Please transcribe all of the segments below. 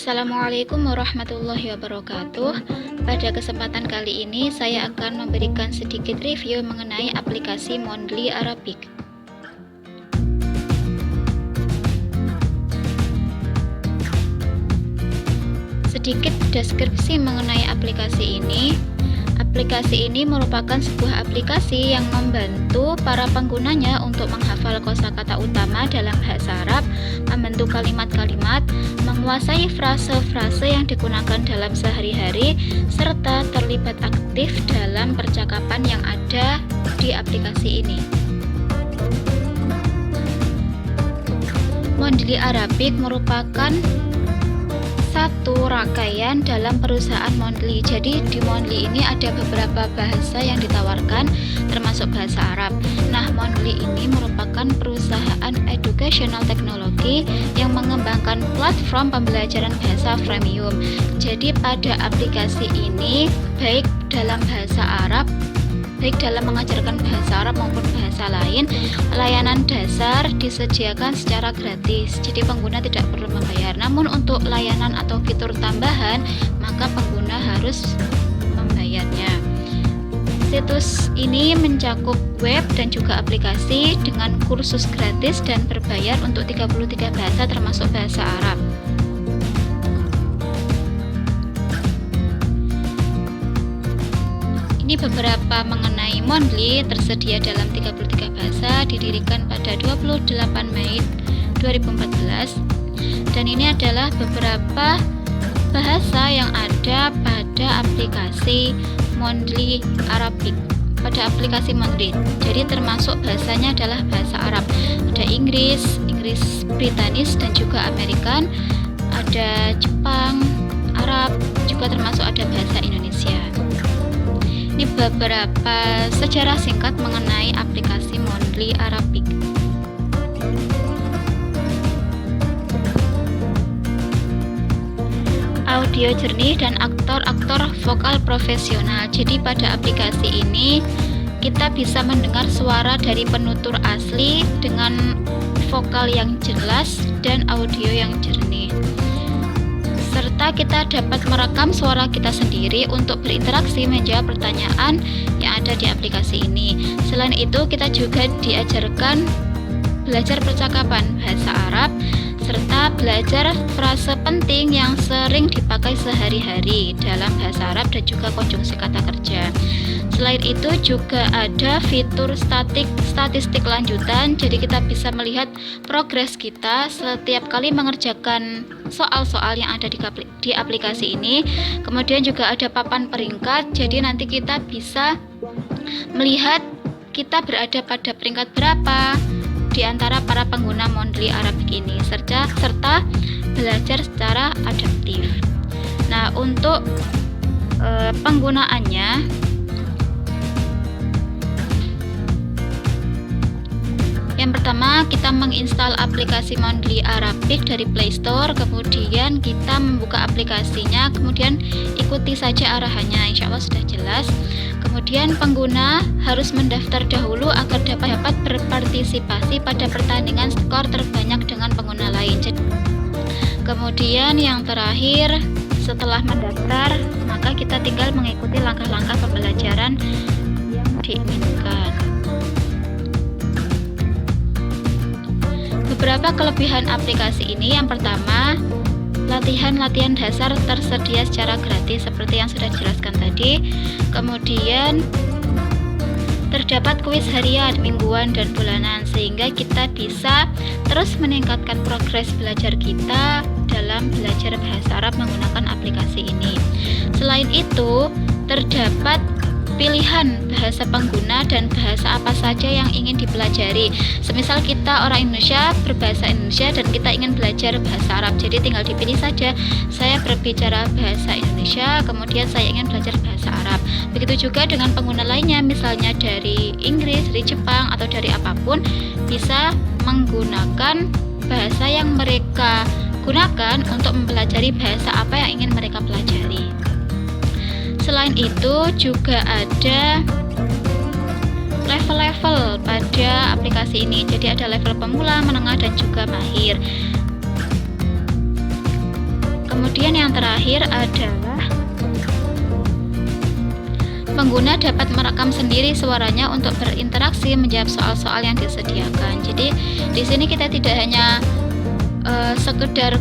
Assalamualaikum warahmatullahi wabarakatuh. Pada kesempatan kali ini saya akan memberikan sedikit review mengenai aplikasi Mondly Arabic. Sedikit deskripsi mengenai aplikasi ini. Aplikasi ini merupakan sebuah aplikasi yang membantu para penggunanya untuk menghafal kosakata utama dalam bahasa Arab, membentuk kalimat-kalimat, menguasai frase-frase yang digunakan dalam sehari-hari, serta terlibat aktif dalam percakapan yang ada di aplikasi ini. Mondly Arabic merupakan satu rangkaian dalam perusahaan Mondly. Jadi di Mondly ini ada beberapa bahasa yang ditawarkan, termasuk bahasa Arab. Nah, Mondly ini merupakan perusahaan educational technology yang mengembangkan platform pembelajaran bahasa premium. Jadi pada aplikasi ini baik dalam bahasa Arab, baik dalam mengajarkan bahasa Arab maupun bahasa lain, layanan dasar disediakan secara gratis, jadi pengguna tidak perlu membayar. Namun untuk layanan atau fitur tambahan, maka pengguna harus membayarnya. Situs ini mencakup web dan juga aplikasi dengan kursus gratis dan berbayar untuk 33 bahasa termasuk bahasa Arab. Ini beberapa mengenai Mondly, tersedia dalam 33 bahasa, didirikan pada 28 Mei 2014. Dan ini adalah beberapa bahasa yang ada pada aplikasi Mondly Arabic. Pada aplikasi Mondly, jadi termasuk bahasanya adalah bahasa Arab. Ada Inggris Britanis dan juga Amerikan, ada Jepang, Arab, juga termasuk ada bahasa Indonesia. Ini beberapa sejarah singkat mengenai aplikasi Mondly Arabic. Audio jernih dan aktor-aktor vokal profesional. Jadi pada aplikasi ini kita bisa mendengar suara dari penutur asli dengan vokal yang jelas dan audio yang jernih. Serta kita dapat merekam suara kita sendiri untuk berinteraksi menjawab pertanyaan yang ada di aplikasi ini. Selain itu, kita juga diajarkan belajar percakapan bahasa Arab serta belajar frase penting yang sering dipakai sehari-hari dalam bahasa Arab dan juga konjungsi kata kerja. Selain itu juga ada fitur statistik lanjutan, jadi kita bisa melihat progres kita setiap kali mengerjakan soal-soal yang ada di aplikasi ini. Kemudian juga ada papan peringkat, jadi nanti kita bisa melihat kita berada pada peringkat berapa di antara para pengguna Mondly Arabic ini, serta belajar secara adaptif. Nah, untuk penggunaannya, yang pertama kita menginstal aplikasi Mondly Arabic dari Play Store, kemudian kita membuka aplikasinya, kemudian ikuti saja arahannya, insya Allah sudah jelas. Kemudian pengguna harus mendaftar dahulu agar dapat berpartisipasi pada pertandingan skor terbanyak dengan pengguna lain. Kemudian yang terakhir, setelah mendaftar, maka kita tinggal mengikuti langkah-langkah pembelajaran yang diinginkan. Beberapa kelebihan aplikasi ini, yang pertama, latihan dasar tersedia secara gratis seperti yang sudah dijelaskan tadi. Kemudian terdapat kuis harian, mingguan, dan bulanan sehingga kita bisa terus meningkatkan progres belajar kita dalam belajar bahasa Arab menggunakan aplikasi ini. Selain itu, terdapat pilihan bahasa pengguna dan bahasa apa saja yang ingin dipelajari. Semisal kita orang Indonesia berbahasa Indonesia dan kita ingin belajar bahasa Arab, jadi tinggal dipilih saja, saya berbicara bahasa Indonesia, kemudian saya ingin belajar bahasa Arab. Begitu juga dengan pengguna lainnya, misalnya dari Inggris, dari Jepang, atau dari apapun, bisa menggunakan bahasa yang mereka gunakan untuk mempelajari bahasa apa yang ingin mereka pelajari. Selain itu juga ada level-level pada aplikasi ini. Jadi ada level pemula, menengah, dan juga mahir. Kemudian yang terakhir adalah pengguna dapat merekam sendiri suaranya untuk berinteraksi menjawab soal-soal yang disediakan. Jadi di sini kita tidak hanya sekedar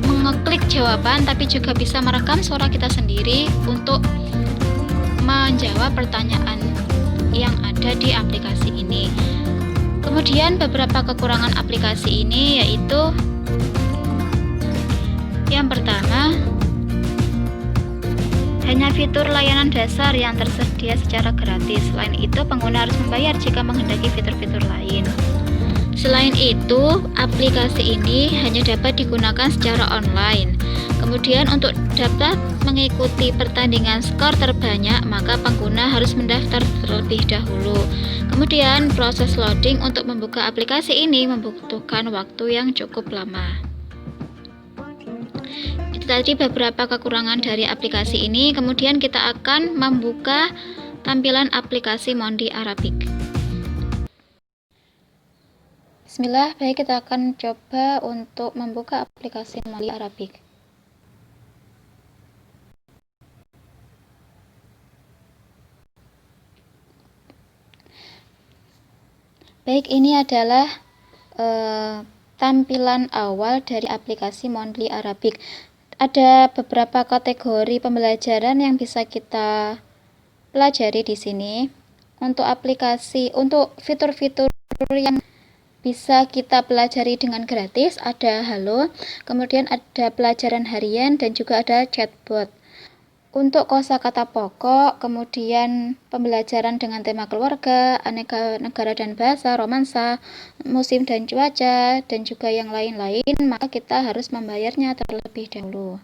mengeklik jawaban, tapi juga bisa merekam suara kita sendiri untuk menjawab pertanyaan yang ada di aplikasi ini. Kemudian beberapa kekurangan aplikasi ini yaitu yang pertama, hanya fitur layanan dasar yang tersedia secara gratis. Selain itu, pengguna harus membayar jika menghendaki fitur-fitur lain. Selain itu, aplikasi ini hanya dapat digunakan secara online. Kemudian untuk dapat mengikuti pertandingan skor terbanyak, maka pengguna harus mendaftar terlebih dahulu. Kemudian proses loading untuk membuka aplikasi ini membutuhkan waktu yang cukup lama. Itu tadi beberapa kekurangan dari aplikasi ini. Kemudian kita akan membuka tampilan aplikasi Mondly Arabic. Bismillah, baik, kita akan coba untuk membuka aplikasi Mondly Arabic. Baik, ini adalah tampilan awal dari aplikasi Mondly Arabic. Ada beberapa kategori pembelajaran yang bisa kita pelajari di sini. Untuk fitur-fitur yang bisa kita pelajari dengan gratis, ada Halo, kemudian ada pelajaran harian, dan juga ada chatbot. Untuk kosakata pokok, kemudian pembelajaran dengan tema keluarga, aneka negara dan bahasa, romansa, musim dan cuaca, dan juga yang lain-lain, maka kita harus membayarnya terlebih dahulu.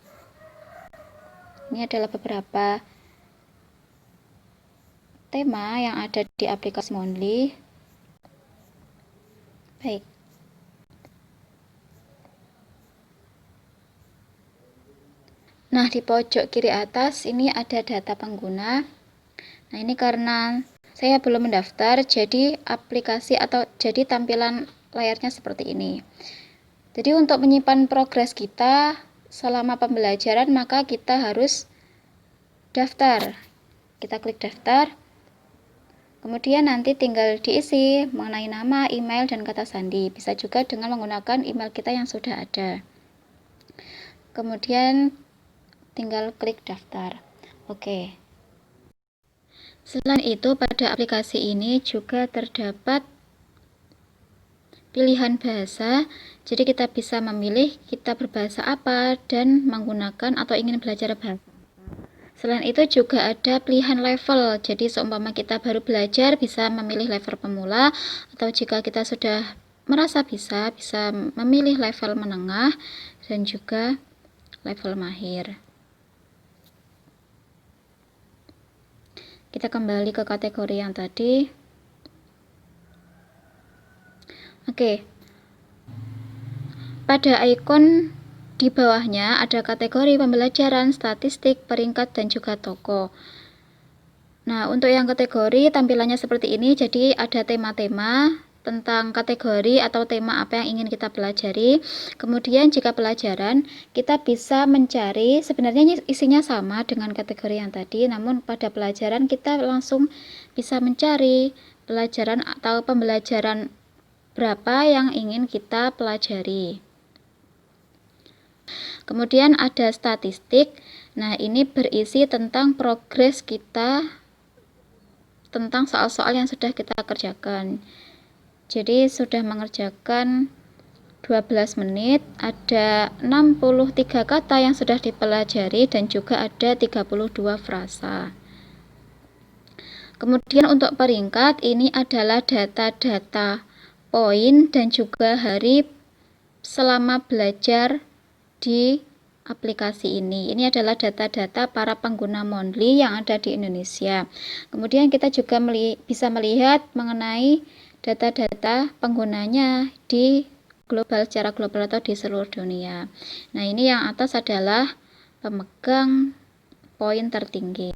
Ini adalah beberapa tema yang ada di aplikasi Mondly. Baik. Nah, di pojok kiri atas ini ada data pengguna. Nah, ini karena saya belum mendaftar, jadi tampilan layarnya seperti ini. Jadi untuk menyimpan progres kita selama pembelajaran, maka kita harus daftar. Kita klik daftar. Kemudian nanti tinggal diisi mengenai nama, email, dan kata sandi. Bisa juga dengan menggunakan email kita yang sudah ada. Kemudian tinggal klik daftar. Oke. Selain itu, pada aplikasi ini juga terdapat pilihan bahasa. Jadi kita bisa memilih kita berbahasa apa dan menggunakan atau ingin belajar bahasa. Selain itu juga ada pilihan level. Jadi seumpama kita baru belajar, bisa memilih level pemula, atau jika kita sudah merasa bisa memilih level menengah dan juga level mahir. Kita kembali ke kategori yang tadi. Oke. Pada ikon di bawahnya ada kategori pembelajaran, statistik, peringkat, dan juga toko. Nah, untuk yang kategori tampilannya seperti ini. Jadi ada tema-tema tentang kategori atau tema apa yang ingin kita pelajari. Kemudian jika pelajaran, kita bisa mencari, sebenarnya isinya sama dengan kategori yang tadi, namun pada pelajaran kita langsung bisa mencari pelajaran atau pembelajaran berapa yang ingin kita pelajari. Kemudian ada statistik. Nah, ini berisi tentang progres kita tentang soal-soal yang sudah kita kerjakan. Jadi sudah mengerjakan 12 menit, ada 63 kata yang sudah dipelajari dan juga ada 32 frasa. Kemudian untuk peringkat, ini adalah data-data poin dan juga hari selama belajar di aplikasi ini. Ini adalah data-data para pengguna Mondly yang ada di Indonesia. Kemudian kita juga bisa melihat mengenai data-data penggunanya di secara global atau di seluruh dunia. Nah, ini yang atas adalah pemegang poin tertinggi.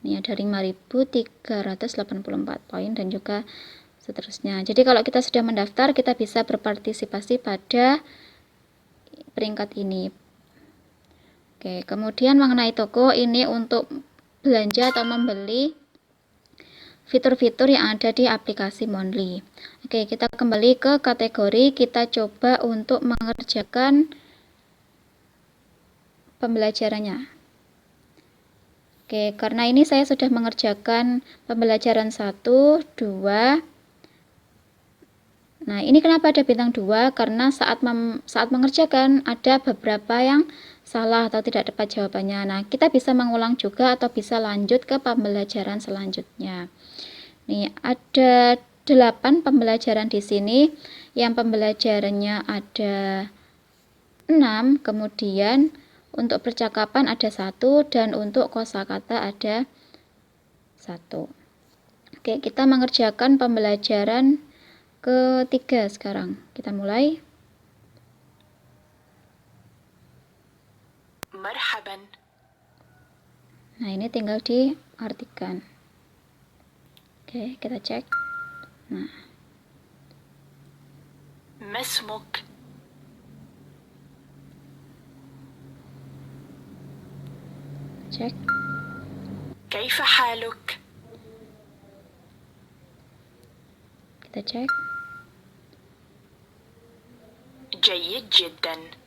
Ini ada 5.384 poin dan juga seterusnya. Jadi kalau kita sudah mendaftar, kita bisa berpartisipasi pada peringkat ini. Oke, kemudian mengenai toko ini untuk belanja atau membeli fitur-fitur yang ada di aplikasi Mondly. Oke, kita kembali ke kategori, kita coba untuk mengerjakan pembelajarannya. Oke, karena ini saya sudah mengerjakan pembelajaran 1, 2. Nah, ini kenapa ada bintang 2? Karena saat mengerjakan ada beberapa yang salah atau tidak tepat jawabannya. Nah, kita bisa mengulang juga atau bisa lanjut ke pembelajaran selanjutnya. Nih, ada 8 pembelajaran di sini. Yang pembelajarannya ada 6, kemudian untuk percakapan ada 1 dan untuk kosakata ada 1. Oke, kita mengerjakan pembelajaran ketiga sekarang. Kita mulai. Marhaban. Nah, ini tinggal diartikan. Oke, kita cek. Nah, Masmuk. cek. كيف حالك؟ Kita cek. جيد جدا.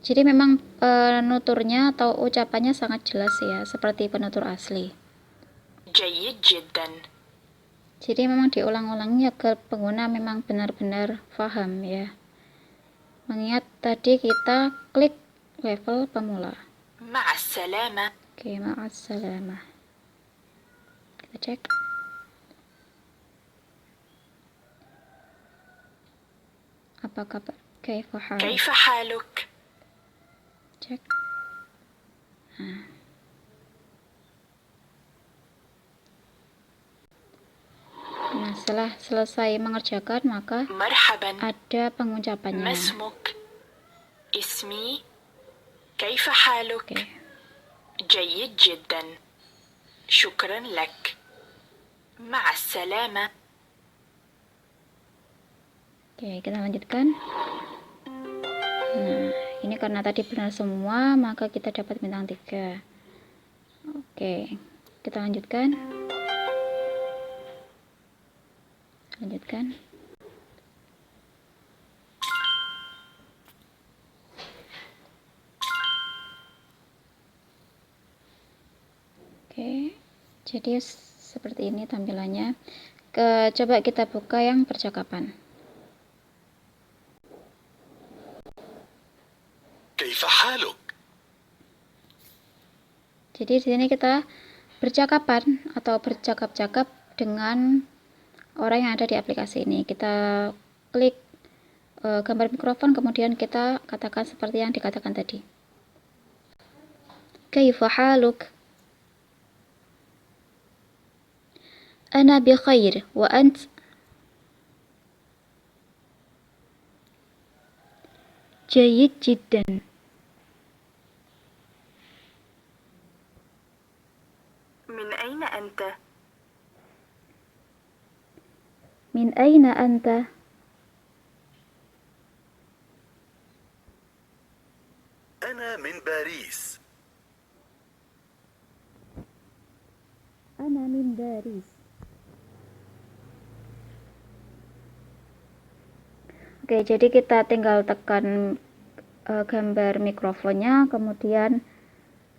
Jadi memang penuturnya atau ucapannya sangat jelas ya, seperti penutur asli. جيد جدا. Jadi memang diulang-ulangnya agar pengguna memang benar-benar paham ya. Mengingat tadi kita klik level pemula. مع السلامة. Oke, ma'assalamah. Kita cek. Apa kabar? Kaifa haluk? كيف حالك؟ Cek. Nah, setelah selesai mengerjakan maka مرحبا. ada pengucapannya. ما اسمك؟ اسمي. كيف حالك؟ Oke. جيد جدا. شكرا لك. مع السلامة. Oke, kita lanjutkan. Nah, ini karena tadi benar semua, maka kita dapat bintang 3. Oke, kita lanjutkan. Lanjutkan. Oke, jadi seperti ini tampilannya. Coba kita buka yang percakapan. كيف حالك؟ Jadi di sini kita bercakapan atau bercakap-cakap dengan orang yang ada di aplikasi ini. Kita klik gambar mikrofon, kemudian kita katakan seperti yang dikatakan tadi. Kaifa haluk? Ana bi khair wa ant? Jayyid jiddan. من أين أنت؟ Min aina anta? أنا من باريس. Ana min Baris. Oke, jadi kita tinggal tekan gambar mikrofonnya, kemudian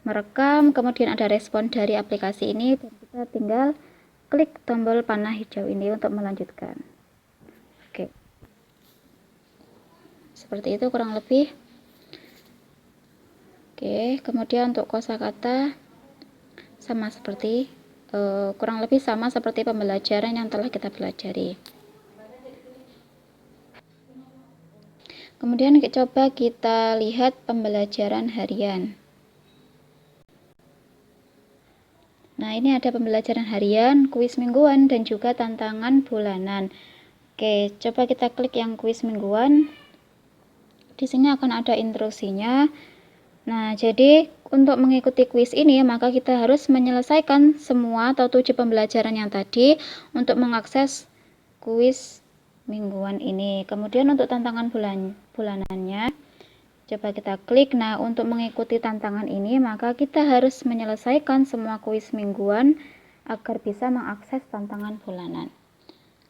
merekam, kemudian ada respon dari aplikasi ini, dan kita tinggal klik tombol panah hijau ini untuk melanjutkan. Oke, seperti itu kurang lebih. Oke, kemudian untuk kosakata sama seperti kurang lebih sama seperti pembelajaran yang telah kita pelajari. Kemudian coba kita lihat pembelajaran harian. Nah, ini ada pembelajaran harian, kuis mingguan, dan juga tantangan bulanan. Oke, coba kita klik yang kuis mingguan. Di sini akan ada instruksinya. Nah, jadi untuk mengikuti kuis ini, maka kita harus menyelesaikan semua atau 7 pembelajaran yang tadi untuk mengakses kuis mingguan ini. Kemudian untuk tantangan bulanannya, Coba kita klik. Nah, untuk mengikuti tantangan ini, maka kita harus menyelesaikan semua kuis mingguan agar bisa mengakses tantangan bulanan.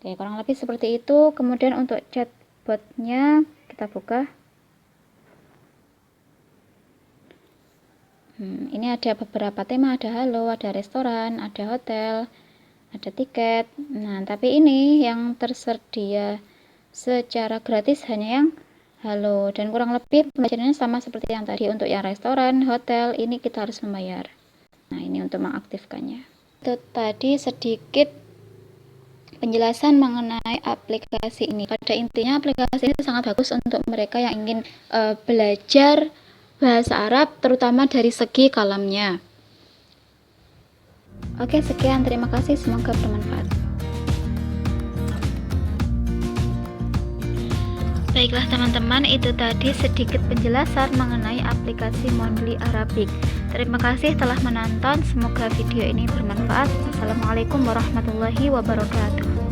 Oke, kurang lebih seperti itu. Kemudian untuk chatbotnya kita buka. Ini ada beberapa tema, ada halo, ada restoran, ada hotel, ada tiket. Nah, tapi ini yang tersedia secara gratis hanya yang halo, dan kurang lebih pembelajarannya sama seperti yang tadi. Untuk yang restoran, hotel, ini kita harus membayar. Nah, ini untuk mengaktifkannya. Itu tadi sedikit penjelasan mengenai aplikasi ini. Pada intinya aplikasi ini sangat bagus untuk mereka yang ingin belajar bahasa Arab, terutama dari segi kalamnya. Oke, sekian, terima kasih, semoga bermanfaat. Baiklah teman-teman, itu tadi sedikit penjelasan mengenai aplikasi Mondly Arabic. Terima kasih telah menonton, semoga video ini bermanfaat. Assalamualaikum warahmatullahi wabarakatuh.